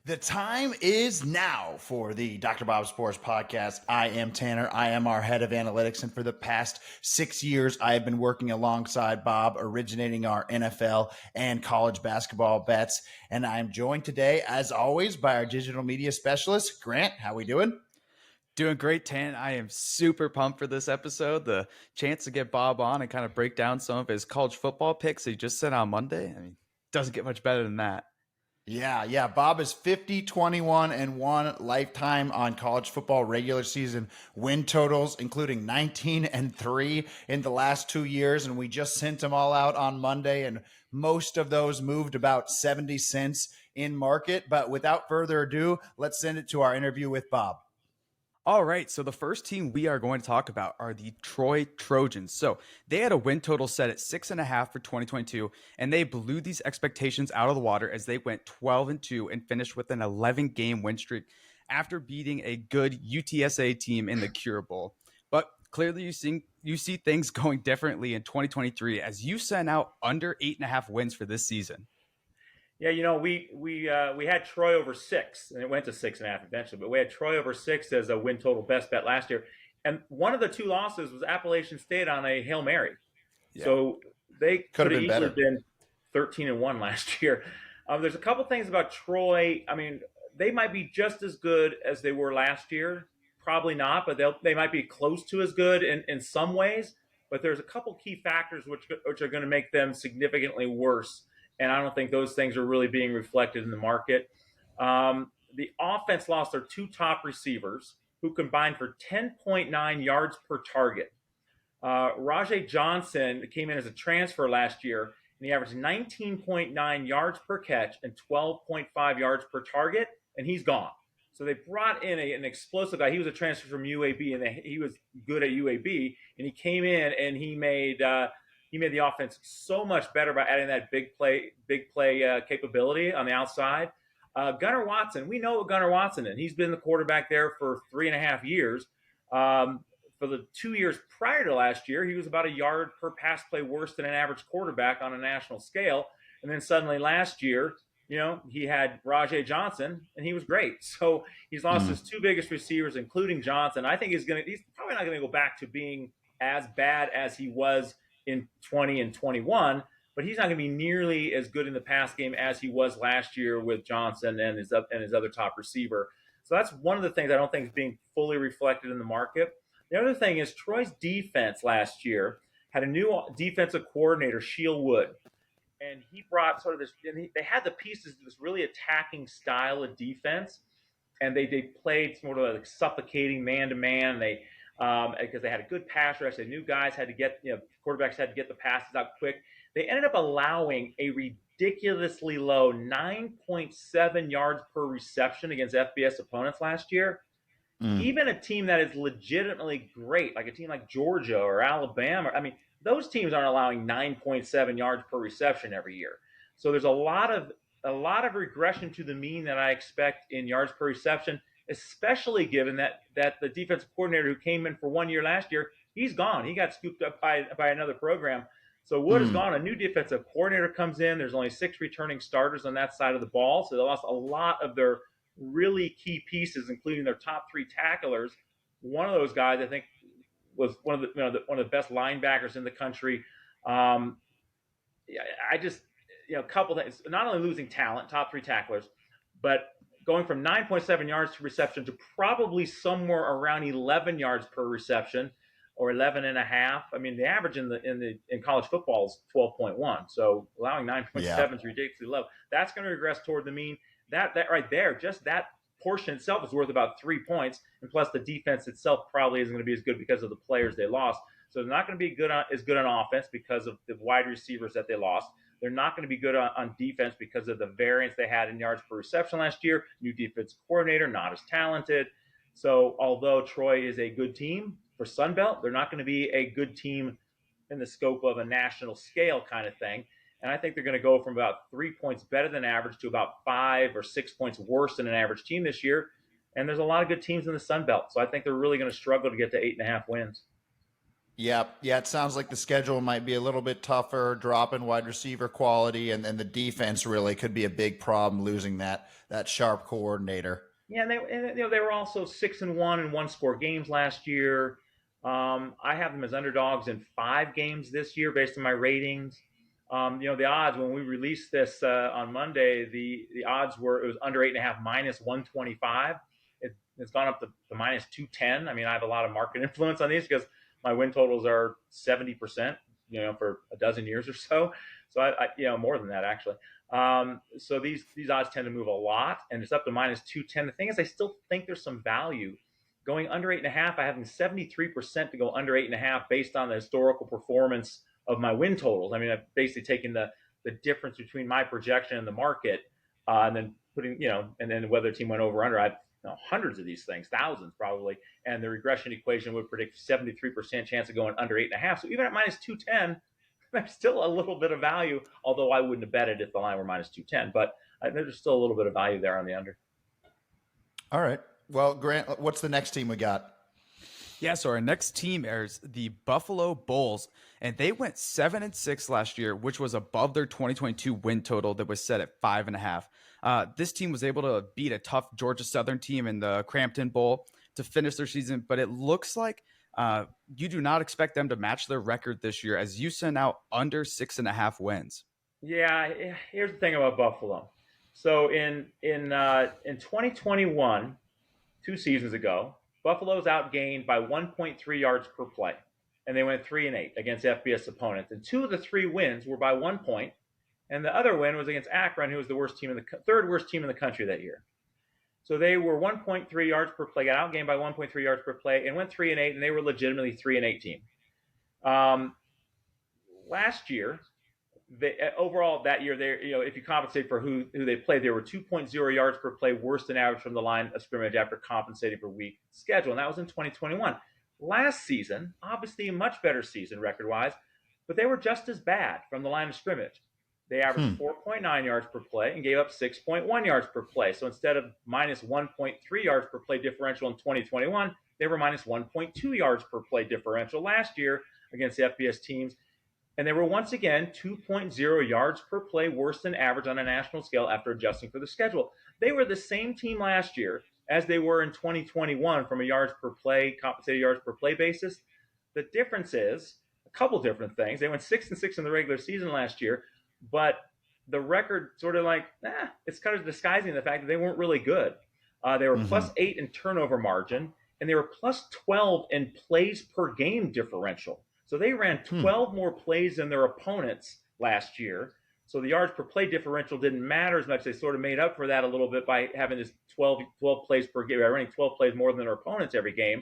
The time is now for the Dr. Bob Sports Podcast. I am Tanner. I am our head of analytics. And for the past 6 years, I have been working alongside Bob, originating our NFL and college basketball bets. And I am joined today, as always, by our digital media specialist, Grant. How we doing? Doing great, Tan. I am super pumped for this episode. The chance to get Bob on and kind of break down some of his college football picks he just sent on Monday. I mean, doesn't get much better than that. Yeah. Bob is 50, 21, and 1 lifetime on college football regular season win totals, including 19 and 3 in the last 2 years. And we just sent them all out on Monday, and most of those moved about 70 cents in market. But without further ado, let's send it to our interview with Bob. All right, so the first team we are going to talk about are the Troy Trojans. So they had a win total set at 6.5 for 2022, and they blew these expectations out of the water as they went 12-2 and finished with an 11-game win streak after beating a good UTSA team in the Cure Bowl. But clearly, you see things going differently in 2023 as you sent out under 8.5 wins for this season. Yeah, we had Troy over 6, and it went to 6.5 eventually. But we had Troy over 6 as a win total best bet last year, and one of the two losses was Appalachian State on a Hail Mary. Yeah. So they could have easily been 13-1 last year. There's a couple things about Troy. I mean, they might be just as good as they were last year. Probably not, but they might be close to as good in some ways. But there's a couple key factors which are going to make them significantly worse. And I don't think those things are really being reflected in the market. The offense lost their two top receivers, who combined for 10.9 yards per target. Rajay Johnson came in as a transfer last year, and he averaged 19.9 yards per catch and 12.5 yards per target, and he's gone. So they brought in an explosive guy. He was a transfer from UAB, and he was good at UAB, and he came in and he made the offense so much better by adding that big play capability on the outside. Gunnar Watson, we know what Gunnar Watson is. He's been the quarterback there for 3.5 years. For the 2 years prior to last year, he was about a yard per pass play worse than an average quarterback on a national scale. And then suddenly last year, he had Rajay Johnson, and he was great. So he's lost his two biggest receivers, including Johnson. I think he's probably not going to go back to being as bad as he was in 20 and 21, but he's not going to be nearly as good in the pass game as he was last year with Johnson and his other top receiver. So that's one of the things I don't think is being fully reflected in the market. The other thing is Troy's defense last year had a new defensive coordinator, Sheil Wood, and he brought sort of this. And they had the pieces to this really attacking style of defense, and they played sort of like suffocating man to man. They because they had a good pass rush. They knew guys had to get, quarterbacks had to get the passes out quick. They ended up allowing a ridiculously low 9.7 yards per reception against FBS opponents last year. Even a team that is legitimately great, like a team like Georgia or Alabama, I mean, those teams aren't allowing 9.7 yards per reception every year. So there's a lot of regression to the mean that I expect in yards per reception, especially given that the defensive coordinator who came in for 1 year last year, he's gone. He got scooped up by another program. So Wood is gone. A new defensive coordinator comes in. There's only 6 returning starters on that side of the ball. So they lost a lot of their really key pieces, including their top 3 tacklers. One of those guys, I think, was one of the best linebackers in the country. I just, a couple things, not only losing talent, top 3 tacklers, but going from 9.7 yards to reception to probably somewhere around 11 yards per reception or 11.5. I mean, the average in college football is 12.1. So allowing 9.7 is ridiculously low. That's going to regress toward the mean. That right there, just that portion itself is worth about 3 points. And plus the defense itself probably isn't going to be as good because of the players they lost. So they're not going to be as good on offense because of the wide receivers that they lost. They're not going to be good on defense because of the variance they had in yards per reception last year. New defensive coordinator, not as talented. So although Troy is a good team for Sunbelt, they're not going to be a good team in the scope of a national scale kind of thing. And I think they're going to go from about 3 points better than average to about 5 or 6 points worse than an average team this year. And there's a lot of good teams in the Sunbelt. So I think they're really going to struggle to get to 8.5 wins. Yep. Yeah, it sounds like the schedule might be a little bit tougher, drop in wide receiver quality, and then the defense really could be a big problem losing that sharp coordinator. Yeah, they were also 6-1 in one score games last year. I have them as underdogs in 5 games this year based on my ratings. The odds when we released this on Monday, the odds were it was under 8.5 minus 125. It's gone up to minus 210. I mean, I have a lot of market influence on these because my win totals are 70%, for a dozen years or so. So more than that actually. So these odds tend to move a lot, and it's up to minus 210. The thing is, I still think there's some value going under 8.5. I have them 73% to go under 8.5 based on the historical performance of my win totals. I mean, I've basically taken the difference between my projection and the market, and then putting and then whether the team went over or under. I've hundreds of these things, thousands probably, and the regression equation would predict 73% chance of going under 8.5. So even at minus 210, there's still a little bit of value, although I wouldn't have bet it if the line were minus 210. But there's still a little bit of value there on the under. All right. Well, Grant, what's the next team we got? Yeah, so our next team is the Buffalo Bulls, and they went 7-6 last year, which was above their 2022 win total that was set at 5.5. This team was able to beat a tough Georgia Southern team in the Crampton Bowl to finish their season, but it looks like you do not expect them to match their record this year, as you sent out under 6.5 wins. Yeah, here's the thing about Buffalo. So in 2021, 2 seasons ago, Buffalo's outgained by 1.3 yards per play, and they went 3-8 against FBS opponents. And 2 of the 3 wins were by 1 point, and the other win was against Akron, who was the third worst team in the country that year. So they were 1.3 yards per play, got outgained by 1.3 yards per play, and went 3-8, and they were legitimately 3-8 team. Last year, overall that year, if you compensate for who they played, they were 2.0 yards per play worse than average from the line of scrimmage after compensating for weak schedule, and that was in 2021. Last season, obviously a much better season record-wise, but they were just as bad from the line of scrimmage. They averaged 4.9 yards per play and gave up 6.1 yards per play. So instead of minus 1.3 yards per play differential in 2021, they were minus 1.2 yards per play differential last year against the FBS teams. And they were once again 2.0 yards per play worse than average on a national scale after adjusting for the schedule. They were the same team last year as they were in 2021 from a yards per play, compensated yards per play basis. The difference is a couple different things. They went 6-6 in the regular season last year, but the record sort of it's kind of disguising the fact that they weren't really good. They were plus 8 in turnover margin, and they were plus 12 in plays per game differential. So they ran 12 more plays than their opponents last year. So the yards per play differential didn't matter as much. They sort of made up for that a little bit by having this 12 plays per game, running 12 plays more than their opponents every game.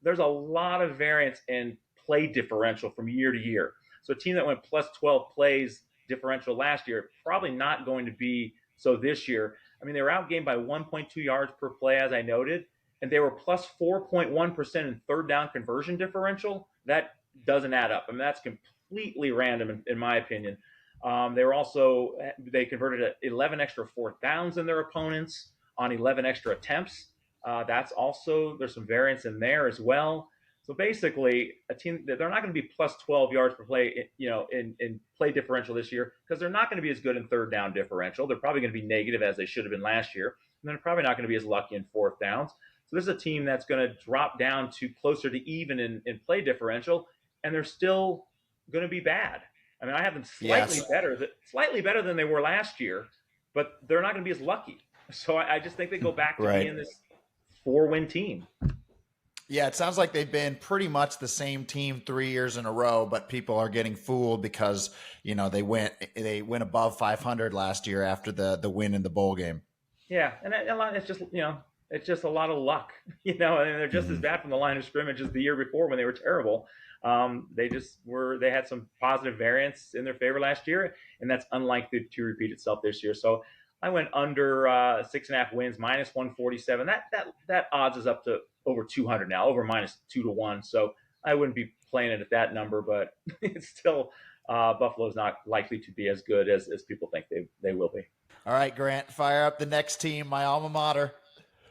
There's a lot of variance in play differential from year to year. So a team that went plus 12 plays differential last year, probably not going to be so this year. I mean, they were outgained by 1.2 yards per play, as I noted, and they were plus 4.1% in third down conversion differential. That doesn't add up. I mean, that's completely random in my opinion. They converted 11 extra fourth downs than their opponents on 11 extra attempts. There's some variance in there as well. So basically, a team they're not going to be plus 12 yards per play, in play differential this year because they're not going to be as good in third down differential. They're probably going to be negative as they should have been last year, and they're probably not going to be as lucky in fourth downs. So this is a team that's going to drop down to closer to even in play differential, and they're still going to be bad. I mean, I have them slightly better than they were last year, but they're not going to be as lucky. So I just think they go back to being this 4-win team. Yeah, it sounds like they've been pretty much the same team 3 years in a row, but people are getting fooled because, they went above 500 last year after the win in the bowl game. Yeah, and it's just a lot of luck, and they're just as bad from the line of scrimmage as the year before when they were terrible. They had some positive variance in their favor last year, and that's unlikely to repeat itself this year. So I went under 6.5 wins, minus 147. That odds is up to over 200 now, over minus 2-1. So I wouldn't be playing it at that number, but it's still Buffalo's not likely to be as good as people think they will be. All right, Grant, fire up the next team, my alma mater.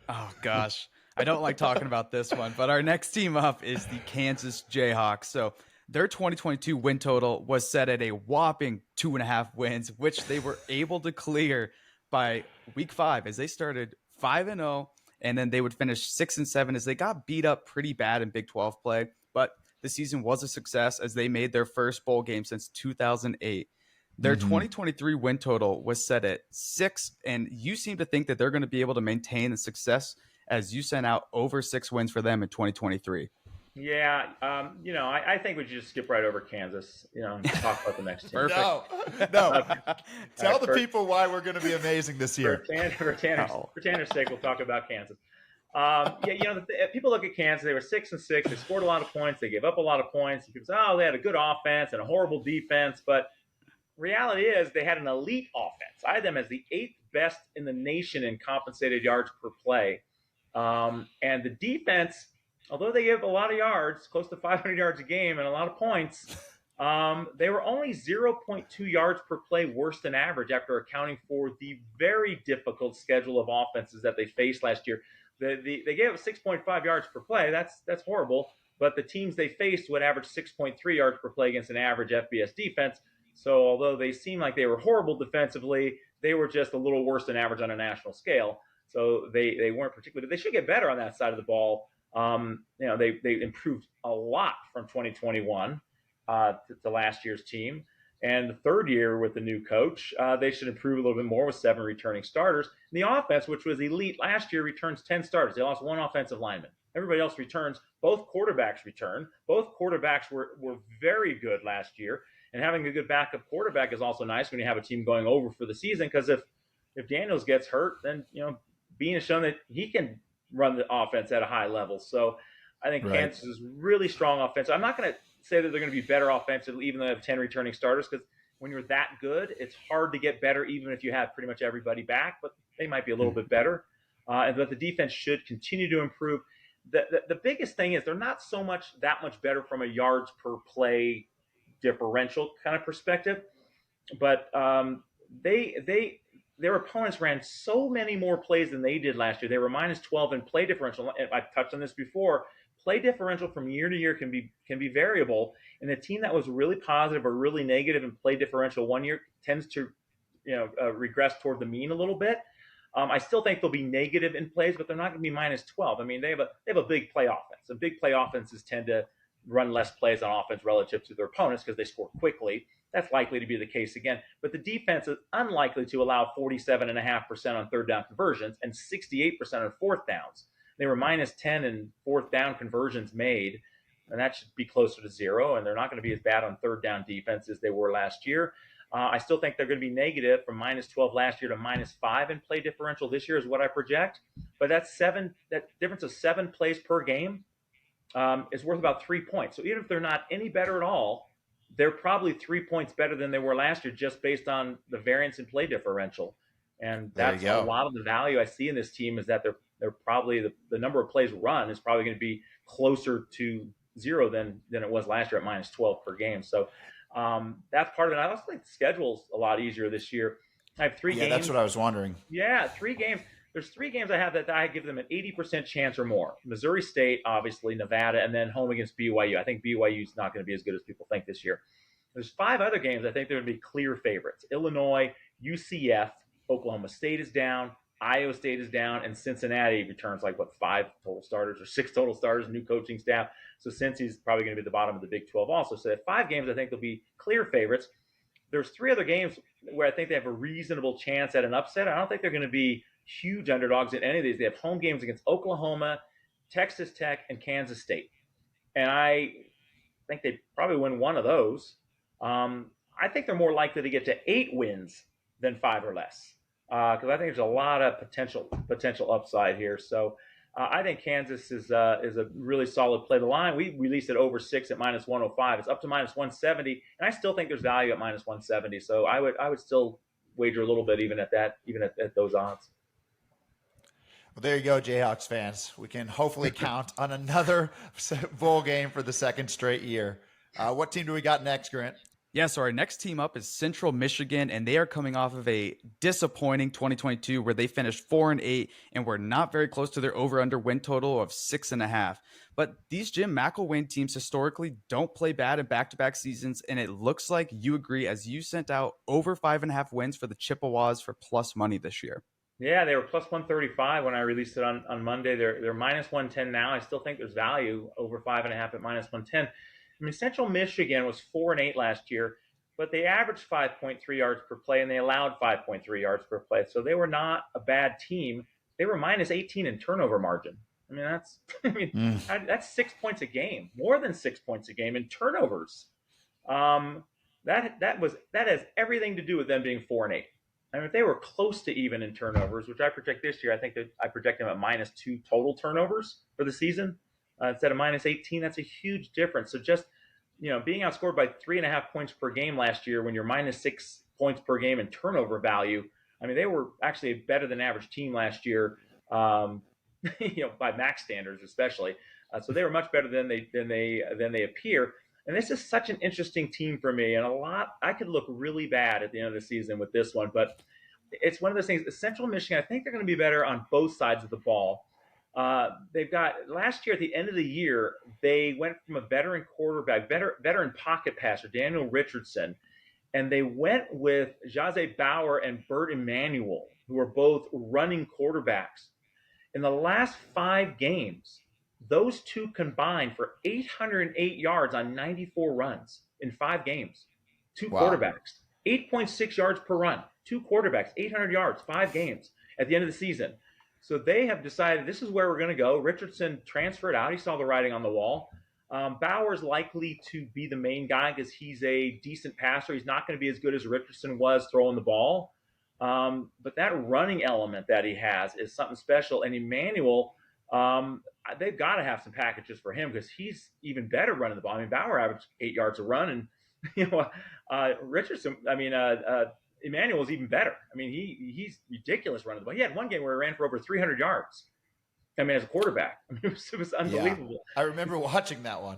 Oh gosh. I don't like talking about this one, but our next team up is the Kansas Jayhawks. So their 2022 win total was set at a whopping 2.5 wins, which they were able to clear by week 5 as they started 5-0, and then they would finish 6-7 as they got beat up pretty bad in Big 12 play. But the season was a success as they made their first bowl game since 2008. Their 2023 win total was set at 6, and you seem to think that they're going to be able to maintain the success as you sent out over 6 wins for them in 2023. Yeah, I think we should just skip right over Kansas, and talk about the next team. Perfect. No. Tell the people why we're going to be amazing this year. For Tanner's sake, we'll talk about Kansas. People look at Kansas. They were 6-6. They scored a lot of points. They gave up a lot of points. People say, oh, they had a good offense and a horrible defense. But reality is they had an elite offense. I had them as the 8th best in the nation in compensated yards per play. And the defense, although they gave a lot of yards, close to 500 yards a game and a lot of points, they were only 0.2 yards per play worse than average after accounting for the very difficult schedule of offenses that they faced last year. They gave up 6.5 yards per play. That's horrible. But the teams they faced would average 6.3 yards per play against an average FBS defense. So although they seemed like they were horrible defensively, they were just a little worse than average on a national scale. So they weren't particularly. They should get better on that side of the ball. They improved a lot from 2021 to last year's team. And the third year with the new coach, they should improve a little bit more with 7 returning starters. And the offense, which was elite last year, returns 10 starters. They lost 1 offensive lineman. Everybody else returns. Both quarterbacks return. Both quarterbacks were very good last year. And having a good backup quarterback is also nice when you have a team going over for the season. Because if Daniels gets hurt, then Bean has shown that he can run the offense at a high level. So I think Kansas is really strong offense. I'm not going to say that they're going to be better offensively, even though they have 10 returning starters, because when you're that good, it's hard to get better, even if you have pretty much everybody back. But they might be a little bit better. But the defense should continue to improve. The biggest thing is they're not that much better from a yards per play differential kind of perspective, but their opponents ran so many more plays than they did last year. They were minus 12 in play differential. I've touched on this before. Play differential from year to year can be variable, and the team that was really positive or really negative in play differential one year tends to regress toward the mean a little bit. I still think they'll be negative in plays, but they're not going to be minus 12. I mean, they have a big play offense, and big play offenses tend to run less plays on offense relative to their opponents because they score quickly. That's likely to be the case again. But the defense is unlikely to allow 47.5% on third down conversions and 68% on fourth downs. They were minus 10 in fourth down conversions made, and that should be closer to 0. And they're not going to be as bad on third down defense as they were last year. I still think they're going to be negative from minus 12 last year to minus 5 in play differential this year is what I project. But that difference of 7 plays per game is worth about 3 points. So even if they're not any better at all, they're probably 3 points better than they were last year just based on the variance in play differential. And that's a lot of the value I see in this team is that they're probably the number of plays run is probably going to be closer to 0 than it was last year at minus 12 per game. So that's part of it. I also think the schedule's a lot easier this year. I have 3 games. Yeah, that's what I was wondering. Yeah, 3 games. There's 3 games I have that I give them an 80% chance or more. Missouri State, obviously, Nevada, and then home against BYU. I think BYU is not going to be as good as people think this year. There's 5 other games I think they're going to be clear favorites. Illinois, UCF, Oklahoma State is down, Iowa State is down, and Cincinnati returns 5 total starters or 6 total starters, new coaching staff. So Cincy's probably going to be at the bottom of the Big 12 also. So they have 5 games I think they'll be clear favorites. There's 3 other games where I think they have a reasonable chance at an upset. I don't think they're going to be huge underdogs in any of these. They have home games against Oklahoma, Texas Tech, and Kansas State. And I think they probably win one of those. I think they're more likely to get to 8 wins than 5 or less. Because I think there's a lot of potential upside here. So I think Kansas is a really solid play. The line, we released it over 6 at minus 105. It's up to minus 170, and I still think there's value at minus 170. So I would still wager a little bit even at those odds. Well, there you go, Jayhawks fans. We can hopefully count on another bowl game for the second straight year. What team do we got next, Grant? Yeah, so our next team up is Central Michigan, and they are coming off of a disappointing 2022 where they finished 4-8 and were not very close to their over/under win total of 6.5. But these Jim McElwain teams historically don't play bad in back-to-back seasons, and it looks like you agree as you sent out over 5.5 wins for the Chippewas for plus money this year. Yeah, they were plus 135 when I released it on Monday. They're minus 110 now. I still think there's value over 5.5 at minus 110. I mean, Central Michigan was 4-8 last year, but they averaged 5.3 yards per play and they allowed 5.3 yards per play. So they were not a bad team. They were minus 18 in turnover margin. I mean, that's 6 points a game, more than 6 points a game in turnovers. That has everything to do with them being 4-8. I mean, if they were close to even in turnovers, which I project this year, I think that I project them at minus 2 total turnovers for the season instead of minus 18. That's a huge difference. So just being outscored by 3.5 points per game last year when you're minus 6 points per game in turnover value. I mean, they were actually a better than average team last year, by max standards especially. So they were much better than they appear. And this is such an interesting team for me, and I could look really bad at the end of the season with this one, but it's one of those things. Central Michigan, I think they're going to be better on both sides of the ball. They've got last year at the end of the year, they went from a veteran quarterback, veteran pocket passer, Daniel Richardson, and they went with Jahzay Bauer and Bert Emanuel, who are both running quarterbacks. In the last 5 games, those two combined for 808 yards on 94 runs in 5 games. Two Wow. quarterbacks, 8.6 yards per run. Two quarterbacks, 800 yards, 5 games at the end of the season. So they have decided this is where we're going to go. Richardson transferred out. He saw the writing on the wall. Bauer's likely to be the main guy because he's a decent passer. He's not going to be as good as Richardson was throwing the ball. But that running element that he has is something special. And Emanuel, they've got to have some packages for him because he's even better running the ball. I mean, Bauer averaged 8 yards a run, and Richardson. Emanuel is even better. I mean, he's ridiculous running the ball. He had one game where he ran for over 300 yards. I mean, as a quarterback, it was unbelievable. Yeah. I remember watching that one.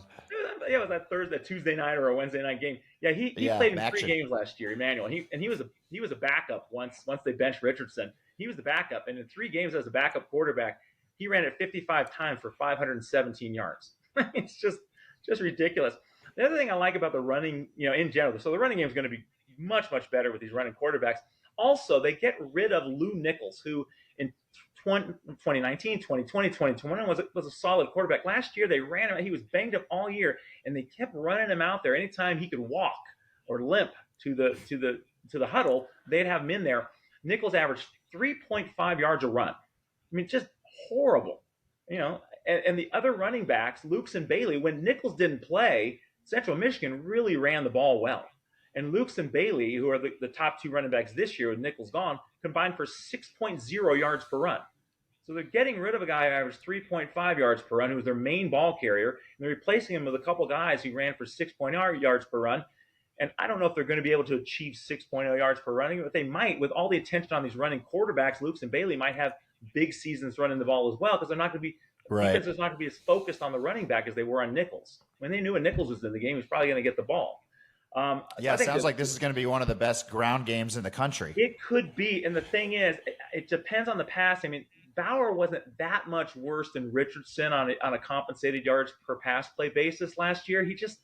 Yeah, it was that Tuesday night or a Wednesday night game. Yeah, he played in 3 games last year, Emanuel. And he was a backup once they benched Richardson. He was the backup, and in 3 games as a backup quarterback, he ran it 55 times for 517 yards. It's just ridiculous. The other thing I like about the running, in general, so the running game is going to be much, much better with these running quarterbacks. Also, they get rid of Lou Nichols, who in 2019, 2020, 2021 was a solid quarterback. Last year, they ran him. He was banged up all year, and they kept running him out there. Anytime he could walk or limp to the huddle, they'd have him in there. Nichols averaged 3.5 yards a run. I mean, just horrible, And the other running backs, Lukes and Bailey, when Nichols didn't play, Central Michigan really ran the ball well. And Lukes and Bailey, who are the top 2 running backs this year with Nichols gone, combined for 6.0 yards per run. So they're getting rid of a guy who averaged 3.5 yards per run, who was their main ball carrier, and they're replacing him with a couple guys who ran for 6.0 yards per run. And I don't know if they're going to be able to achieve 6.0 yards per running, but they might. With all the attention on these running quarterbacks, Lukes and Bailey might have big seasons running the ball as well because they're not going to be defense is not going to be as focused on the running back as they were on Nichols. When they knew when Nichols was in the game, he was probably going to get the ball. It sounds like this is going to be one of the best ground games in the country. It could be. And the thing is, it depends on the pass. I mean, Bauer wasn't that much worse than Richardson on a compensated yards per pass play basis last year. He just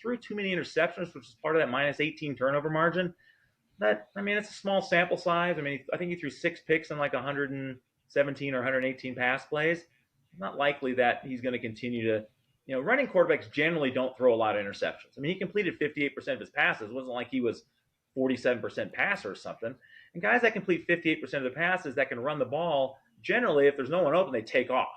threw too many interceptions, which is part of that minus 18 turnover margin. But, I mean, it's a small sample size. I mean, I think he threw 6 picks in like 117 or 118 pass plays. It's not likely that he's going to continue to running quarterbacks generally don't throw a lot of interceptions. I mean, he completed 58% of his passes. It wasn't like he was 47% passer or something. And guys that complete 58% of the passes that can run the ball, generally, if there's no one open, they take off.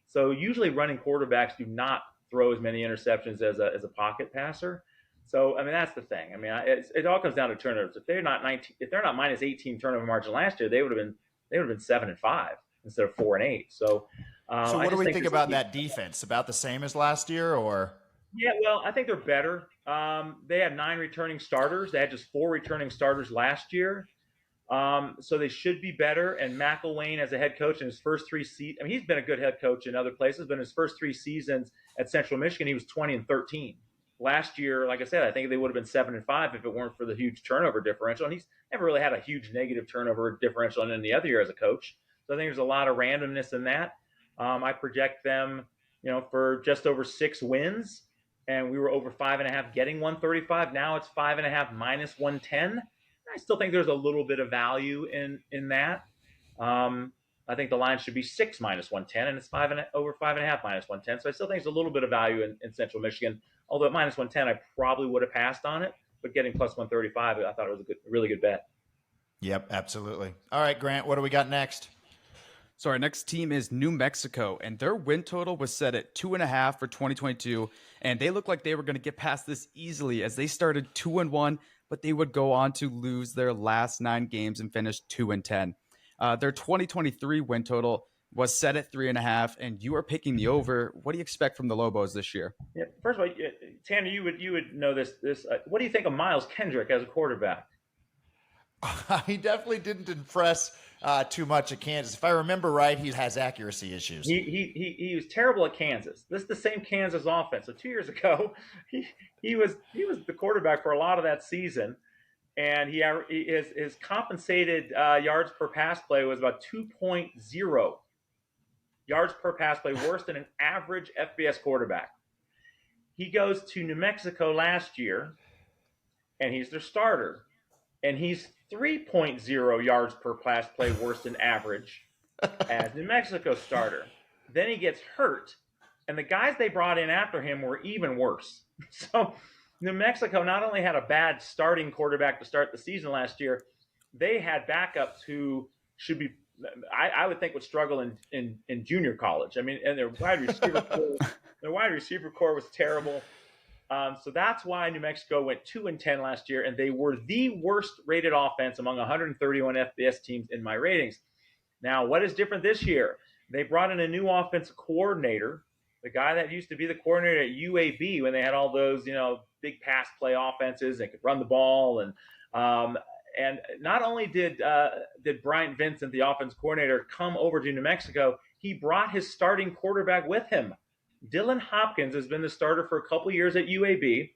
So usually running quarterbacks do not throw as many interceptions as a pocket passer. So, I mean, that's the thing. I mean, it all comes down to turnovers. If they're not minus 18 turnover margin last year, they would have been 7-5 instead of 4-8. So what do we think about that defense? About the same as last year, or? Yeah, well, I think they're better. They have 9 returning starters. They had just 4 returning starters last year. So they should be better. And McElwain, as a head coach in his first 3 seasons, I mean, he's been a good head coach in other places, but in his first 3 seasons at Central Michigan, he was 20-13. last year, like I said, I think they would have been 7-5 if it weren't for the huge turnover differential. And he's never really had a huge negative turnover differential in any other year as a coach. So I think there's a lot of randomness in that. I project them, for just over 6 wins, and we were over 5.5 getting 135. Now it's 5.5 minus 110. I still think there's a little bit of value in that. I think the line should be 6 minus 110, and it's over 5.5 minus 110. So I still think there's a little bit of value in Central Michigan. Although at minus 110, I probably would have passed on it, but getting plus 135, I thought it was a really good bet. Yep, absolutely. All right, Grant, what do we got next? So our next team is New Mexico, and their win total was set at 2.5 for 2022, and they looked like they were going to get past this easily as they started 2-1, but they would go on to lose their last 9 games and finish 2-10. Their 2023 win total was set at 3.5, and you are picking the over. What do you expect from the Lobos this year? Yeah, first of all, Tanner, you would know this. What do you think of Miles Kendrick as a quarterback? He definitely didn't impress too much at Kansas. If I remember right, he has accuracy issues. He was terrible at Kansas. This is the same Kansas offense. So 2 years ago, he was the quarterback for a lot of that season, and his compensated yards per pass play was about 2.0 yards per pass play, worse than an average FBS quarterback. He goes to New Mexico last year, and he's their starter, and he's 3.0 yards per pass play worse than average as New Mexico starter. Then he gets hurt, and the guys they brought in after him were even worse. So New Mexico not only had a bad starting quarterback to start the season last year, they had backups who should be, I would think, would struggle in junior college. I mean, and their wide receiver core was terrible. So that's why New Mexico went 2-10 last year, and they were the worst rated offense among 131 FBS teams in my ratings. Now, what is different this year? They brought in a new offensive coordinator, the guy that used to be the coordinator at UAB when they had all those, big pass play offenses and could run the ball. And not only did Bryant Vincent, the offense coordinator, come over to New Mexico, he brought his starting quarterback with him. Dylan Hopkins has been the starter for a couple years at UAB.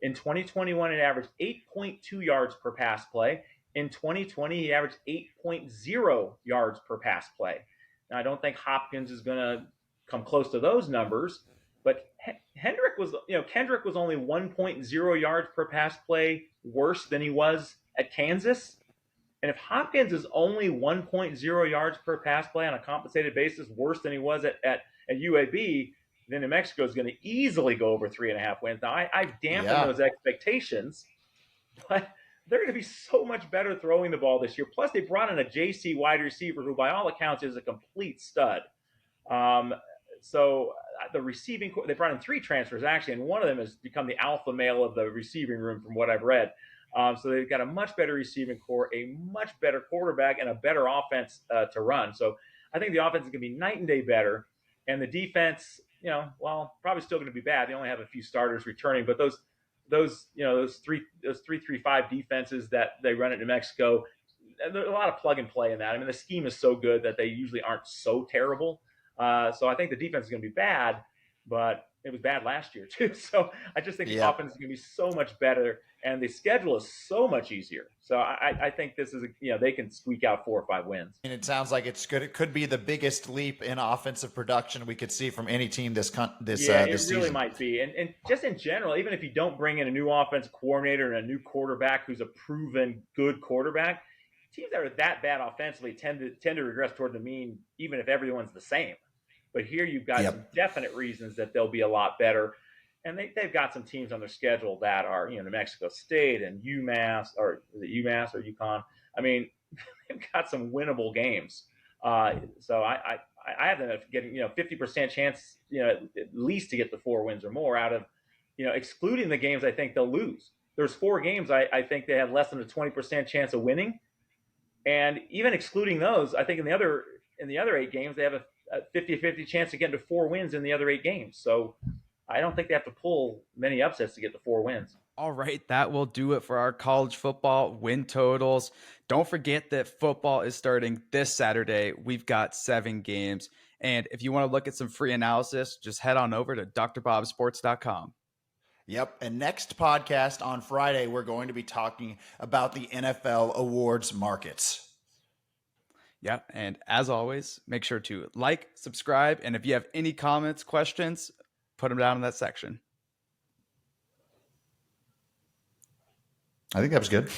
In 2021, it averaged 8.2 yards per pass play. In 2020, he averaged 8.0 yards per pass play. Now, I don't think Hopkins is going to come close to those numbers, but Kendrick was only 1.0 yards per pass play worse than he was at Kansas. And if Hopkins is only 1.0 yards per pass play on a compensated basis worse than he was at UAB, then New Mexico is going to easily go over 3.5 wins. Now, I dampen those expectations, but they're going to be so much better throwing the ball this year. Plus, they brought in a JC wide receiver who, by all accounts, is a complete stud. So the receiving, they brought in 3 transfers, actually, and one of them has become the alpha male of the receiving room from what I've read. So they've got a much better receiving core, a much better quarterback, and a better offense to run. So I think the offense is going to be night and day better. And the defense, probably still going to be bad. They only have a few starters returning, but those 3-3-5 defenses that they run at New Mexico, there's a lot of plug and play in that. I mean, the scheme is so good that they usually aren't so terrible. So I think the defense is going to be bad, but it was bad last year too. So I just think the offense is going to be so much better, and the schedule is so much easier. So I think this is they can squeak out 4 or 5 wins. And it sounds like it's good. It could be the biggest leap in offensive production we could see from any team this it season. Really might be. And just in general, even if you don't bring in a new offensive coordinator and a new quarterback who's a proven good quarterback, teams that are that bad offensively tend to regress toward the mean, even if everyone's the same. But here you've got some definite reasons that they'll be a lot better. And they've got some teams on their schedule that are, New Mexico State and UMass, or is it UMass or UConn? I mean, they've got some winnable games. So I have them getting, 50% chance, at least to get the 4 wins or more out of, excluding the games I think they'll lose. There's 4 games I think they have less than a 20% chance of winning. And even excluding those, I think in the other 8 games, they have a 50-50 chance to get into 4 wins in the other 8 games. So I don't think they have to pull many upsets to get the 4 wins. All right, that will do it for our college football win totals. Don't forget that football is starting this Saturday. We've got 7 games. And if you want to look at some free analysis, just head on over to drbobsports.com. Yep. And next podcast on Friday, we're going to be talking about the NFL awards markets. Yeah. And as always, make sure to like, subscribe, and if you have any comments, questions, put them down in that section. I think that was good.